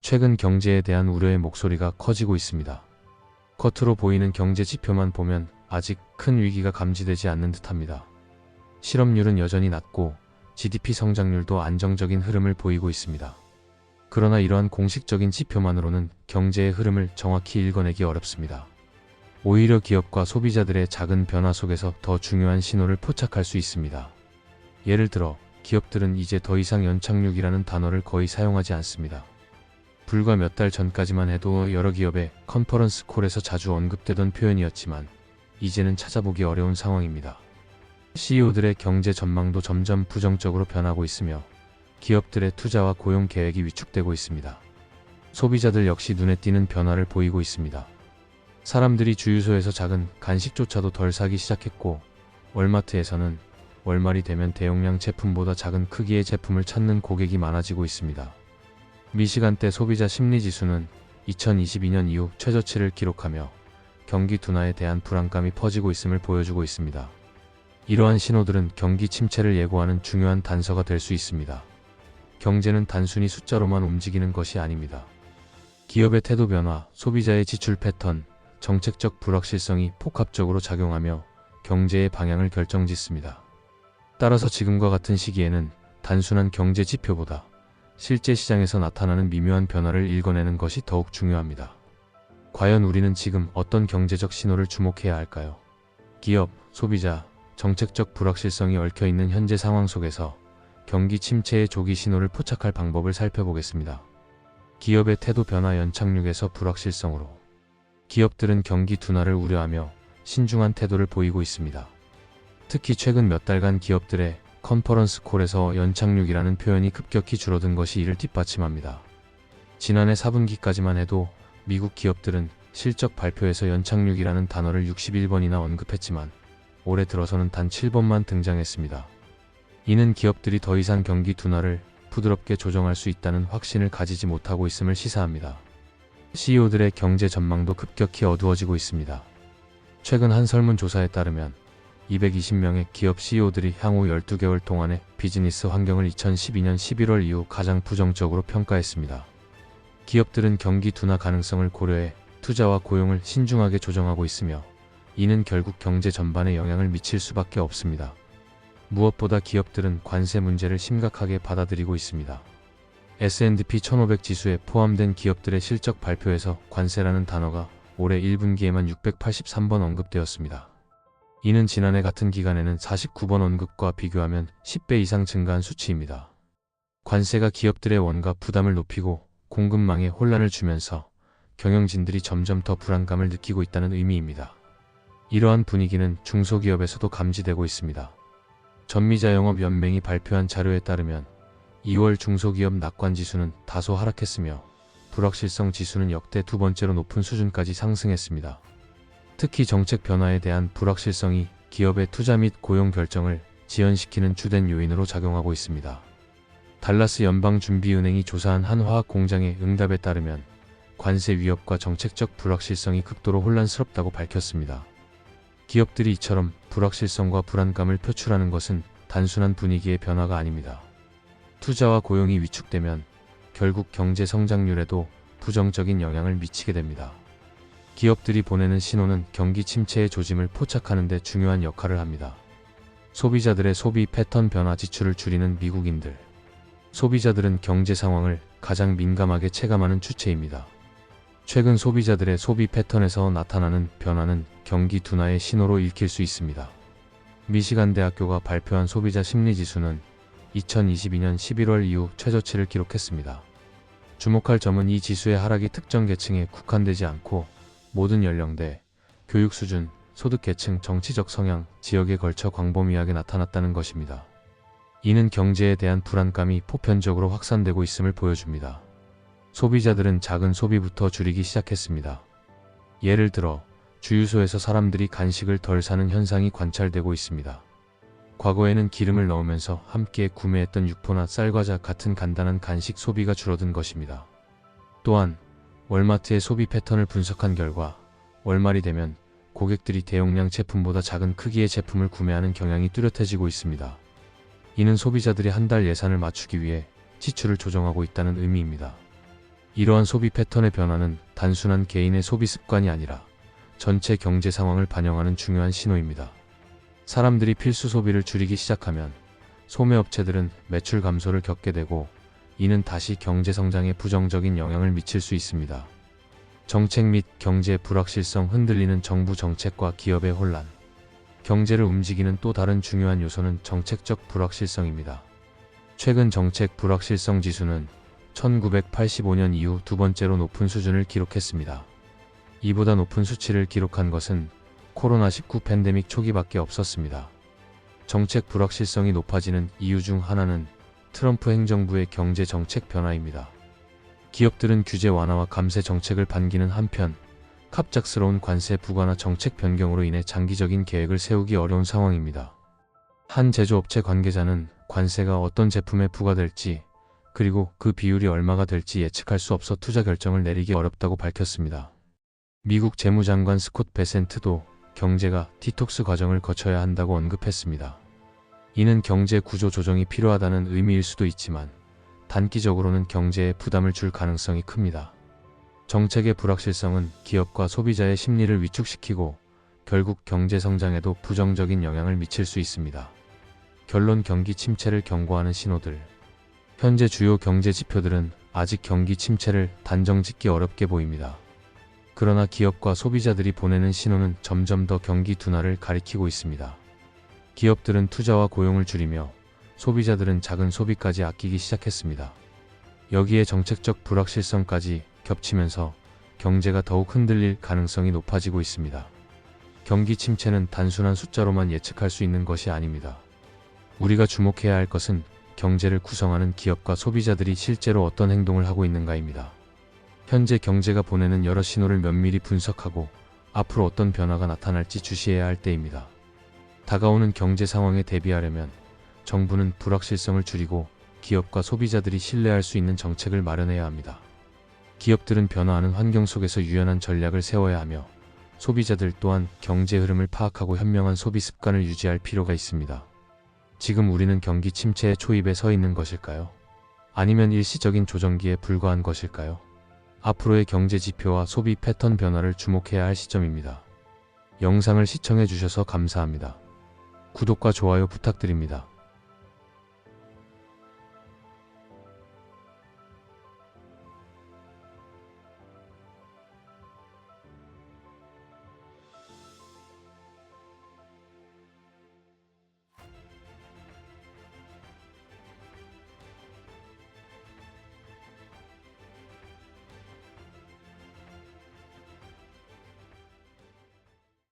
최근 경제에 대한 우려의 목소리가 커지고 있습니다. 겉으로 보이는 경제 지표만 보면 아직 큰 위기가 감지되지 않는 듯합니다. 실업률은 여전히 낮고 GDP 성장률도 안정적인 흐름을 보이고 있습니다. 그러나 이러한 공식적인 지표만으로는 경제의 흐름을 정확히 읽어내기 어렵습니다. 오히려 기업과 소비자들의 작은 변화 속에서 더 중요한 신호를 포착할 수 있습니다. 예를 들어 기업들은 이제 더 이상 연착륙이라는 단어를 거의 사용하지 않습니다. 불과 몇 달 전까지만 해도 여러 기업의 컨퍼런스 콜에서 자주 언급되던 표현이었지만 이제는 찾아보기 어려운 상황입니다. CEO들의 경제 전망도 점점 부정적으로 변하고 있으며 기업들의 투자와 고용 계획이 위축되고 있습니다. 소비자들 역시 눈에 띄는 변화를 보이고 있습니다. 사람들이 주유소에서 작은 간식조차도 덜 사기 시작했고, 월마트에서는 월말이 되면 대용량 제품보다 작은 크기의 제품을 찾는 고객이 많아지고 있습니다. 미시간대 소비자 심리지수는 2022년 이후 최저치를 기록하며 경기 둔화에 대한 불안감이 퍼지고 있음을 보여주고 있습니다. 이러한 신호들은 경기 침체를 예고하는 중요한 단서가 될 수 있습니다. 경제는 단순히 숫자로만 움직이는 것이 아닙니다. 기업의 태도 변화, 소비자의 지출 패턴, 정책적 불확실성이 복합적으로 작용하며 경제의 방향을 결정짓습니다. 따라서 지금과 같은 시기에는 단순한 경제 지표보다 실제 시장에서 나타나는 미묘한 변화를 읽어내는 것이 더욱 중요합니다. 과연 우리는 지금 어떤 경제적 신호를 주목해야 할까요? 기업, 소비자, 정책적 불확실성이 얽혀있는 현재 상황 속에서 경기 침체의 조기 신호를 포착할 방법을 살펴보겠습니다. 기업의 태도 변화 연착륙에서 불확실성으로. 기업들은 경기 둔화를 우려하며 신중한 태도를 보이고 있습니다. 특히 최근 몇 달간 기업들의 컨퍼런스 콜에서 연착륙이라는 표현이 급격히 줄어든 것이 이를 뒷받침합니다. 지난해 4분기까지만 해도 미국 기업들은 실적 발표에서 연착륙이라는 단어를 61번이나 언급했지만 올해 들어서는 단 7번만 등장했습니다. 이는 기업들이 더 이상 경기 둔화를 부드럽게 조정할 수 있다는 확신을 가지지 못하고 있음을 시사합니다. CEO들의 경제 전망도 급격히 어두워지고 있습니다. 최근 한 설문조사에 따르면 220명의 기업 CEO들이 향후 12개월 동안의 비즈니스 환경을 2012년 11월 이후 가장 부정적으로 평가했습니다. 기업들은 경기 둔화 가능성을 고려해 투자와 고용을 신중하게 조정하고 있으며 이는 결국 경제 전반에 영향을 미칠 수밖에 없습니다. 무엇보다 기업들은 관세 문제를 심각하게 받아들이고 있습니다. S&P 1500 지수에 포함된 기업들의 실적 발표에서 관세라는 단어가 올해 1분기에만 683번 언급되었습니다. 이는 지난해 같은 기간에는 49번 언급과 비교하면 10배 이상 증가한 수치입니다. 관세가 기업들의 원가 부담을 높이고 공급망에 혼란을 주면서 경영진들이 점점 더 불안감을 느끼고 있다는 의미입니다. 이러한 분위기는 중소기업에서도 감지되고 있습니다. 전미자영업연맹이 발표한 자료에 따르면 2월 중소기업 낙관지수는 다소 하락했으며 불확실성 지수는 역대 두 번째로 높은 수준까지 상승했습니다. 특히 정책 변화에 대한 불확실성이 기업의 투자 및 고용 결정을 지연시키는 주된 요인으로 작용하고 있습니다. 달라스 연방준비은행이 조사한 한 화학 공장의 응답에 따르면 관세 위협과 정책적 불확실성이 극도로 혼란스럽다고 밝혔습니다. 기업들이 이처럼 불확실성과 불안감을 표출하는 것은 단순한 분위기의 변화가 아닙니다. 투자와 고용이 위축되면 결국 경제 성장률에도 부정적인 영향을 미치게 됩니다. 기업들이 보내는 신호는 경기 침체의 조짐을 포착하는 데 중요한 역할을 합니다. 소비자들의 소비 패턴 변화, 지출을 줄이는 미국인들. 소비자들은 경제 상황을 가장 민감하게 체감하는 주체입니다. 최근 소비자들의 소비 패턴에서 나타나는 변화는 경기 둔화의 신호로 읽힐 수 있습니다. 미시간 대학교가 발표한 소비자 심리지수는 2022년 11월 이후 최저치를 기록했습니다. 주목할 점은 이 지수의 하락이 특정 계층에 국한되지 않고 모든 연령대, 교육 수준, 소득 계층, 정치적 성향, 지역에 걸쳐 광범위하게 나타났다는 것입니다. 이는 경제에 대한 불안감이 보편적으로 확산되고 있음을 보여줍니다. 소비자들은 작은 소비부터 줄이기 시작했습니다. 예를 들어 주유소에서 사람들이 간식을 덜 사는 현상이 관찰되고 있습니다. 과거에는 기름을 넣으면서 함께 구매했던 육포나 쌀과자 같은 간단한 간식 소비가 줄어든 것입니다. 또한 월마트의 소비 패턴을 분석한 결과 월말이 되면 고객들이 대용량 제품보다 작은 크기의 제품을 구매하는 경향이 뚜렷해지고 있습니다. 이는 소비자들이 한 달 예산을 맞추기 위해 지출을 조정하고 있다는 의미입니다. 이러한 소비 패턴의 변화는 단순한 개인의 소비 습관이 아니라 전체 경제 상황을 반영하는 중요한 신호입니다. 사람들이 필수 소비를 줄이기 시작하면 소매업체들은 매출 감소를 겪게 되고, 이는 다시 경제 성장에 부정적인 영향을 미칠 수 있습니다. 정책 및 경제의 불확실성, 흔들리는 정부 정책과 기업의 혼란. 경제를 움직이는 또 다른 중요한 요소는 정책적 불확실성입니다. 최근 정책 불확실성 지수는 1985년 이후 두 번째로 높은 수준을 기록했습니다. 이보다 높은 수치를 기록한 것은 코로나19 팬데믹 초기밖에 없었습니다. 정책 불확실성이 높아지는 이유 중 하나는 트럼프 행정부의 경제 정책 변화입니다. 기업들은 규제 완화와 감세 정책을 반기는 한편, 갑작스러운 관세 부과나 정책 변경으로 인해 장기적인 계획을 세우기 어려운 상황입니다. 한 제조업체 관계자는 관세가 어떤 제품에 부과될지, 그리고 그 비율이 얼마가 될지 예측할 수 없어 투자 결정을 내리기 어렵다고 밝혔습니다. 미국 재무장관 스콧 베센트도 경제가 디톡스 과정을 거쳐야 한다고 언급했습니다. 이는 경제 구조 조정이 필요하다는 의미일 수도 있지만, 단기적으로는 경제에 부담을 줄 가능성이 큽니다. 정책의 불확실성은 기업과 소비자의 심리를 위축시키고 결국 경제 성장에도 부정적인 영향을 미칠 수 있습니다. 결론, 경기 침체를 경고하는 신호들. 현재 주요 경제 지표들은 아직 경기 침체를 단정 짓기 어렵게 보입니다. 그러나 기업과 소비자들이 보내는 신호는 점점 더 경기 둔화를 가리키고 있습니다. 기업들은 투자와 고용을 줄이며 소비자들은 작은 소비까지 아끼기 시작했습니다. 여기에 정책적 불확실성까지 겹치면서 경제가 더욱 흔들릴 가능성이 높아지고 있습니다. 경기 침체는 단순한 숫자로만 예측할 수 있는 것이 아닙니다. 우리가 주목해야 할 것은 경제를 구성하는 기업과 소비자들이 실제로 어떤 행동을 하고 있는가입니다. 현재 경제가 보내는 여러 신호를 면밀히 분석하고 앞으로 어떤 변화가 나타날지 주시해야 할 때입니다. 다가오는 경제 상황에 대비하려면 정부는 불확실성을 줄이고 기업과 소비자들이 신뢰할 수 있는 정책을 마련해야 합니다. 기업들은 변화하는 환경 속에서 유연한 전략을 세워야 하며, 소비자들 또한 경제 흐름을 파악하고 현명한 소비 습관을 유지할 필요가 있습니다. 지금 우리는 경기 침체의 초입에 서 있는 것일까요? 아니면 일시적인 조정기에 불과한 것일까요? 앞으로의 경제 지표와 소비 패턴 변화를 주목해야 할 시점입니다. 영상을 시청해 주셔서 감사합니다. 구독과 좋아요 부탁드립니다.